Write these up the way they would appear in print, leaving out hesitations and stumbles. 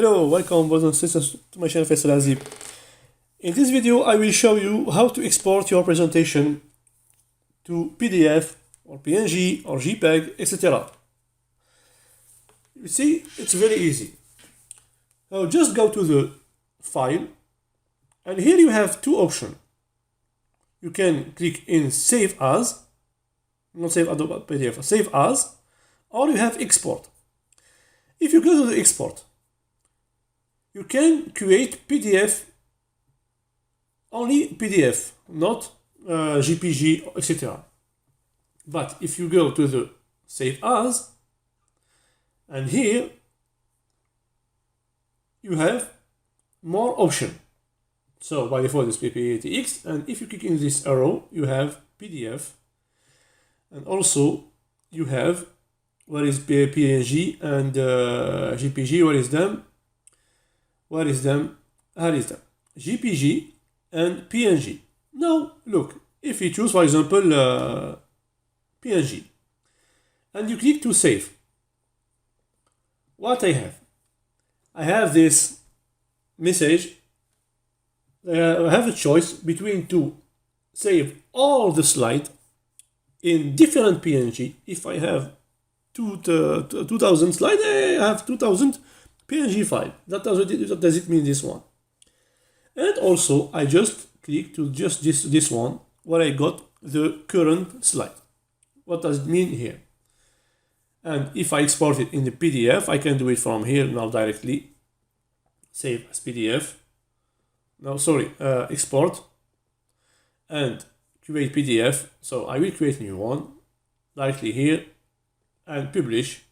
Hello, welcome brothers and sisters to my channel Faisal Azib. In this video I will show you how to export your presentation to PDF or PNG or JPG, etc. You see, it's very easy. Now just go to the file and here you have two options. You can click in Save As, not Save Adobe PDF, Save As, or you have Export. If you go to the Export, you can create PDF, only PDF, not JPG, etc. But if you go to the Save As, and here you have more option. So by default it's PPTX, and if you click in this arrow, you have PDF, and also you have where is PNG and JPG, where is them? Where is them? Here is them. JPG and PNG. Now look, if you choose for example PNG and you click to save, what I have this message. I have a choice between to save all the slide in different PNG. If I have 2000 slides, I have 2000 PNG file. That does it mean this one. And also I just click to just this one where I got the current slide. What does it mean here? And if I export it in the PDF, I can do it from here now directly. Save as PDF. No, sorry, export and create PDF. So I will create a new one directly here and publish.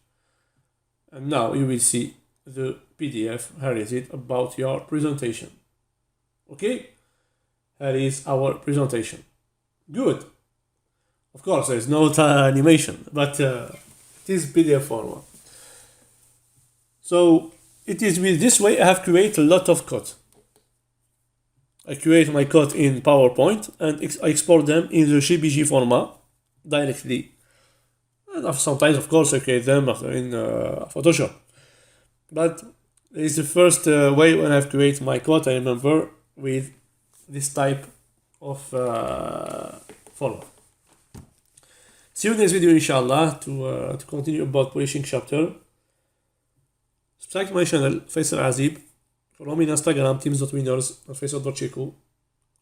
And now you will see the PDF. Here is it about your presentation. Okay, here is our presentation. Good. Of course, there is no animation, but it is PDF format. So it is with this way I have created a lot of code. I create my code in PowerPoint and I export them in the JPG format directly. And sometimes, of course, I create them in Photoshop. But it's the first way when I've created my code, I remember, with this type of format. See you in this video, inshallah, to continue about polishing chapter. Subscribe to my channel, Faisal Azib. Follow me on Instagram, teams.winners, and faisal.checo.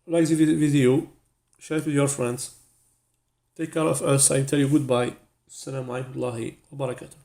Like the video, share it with your friends. Take care of us. I tell you goodbye. Assalamu alaikum wa barakatuh.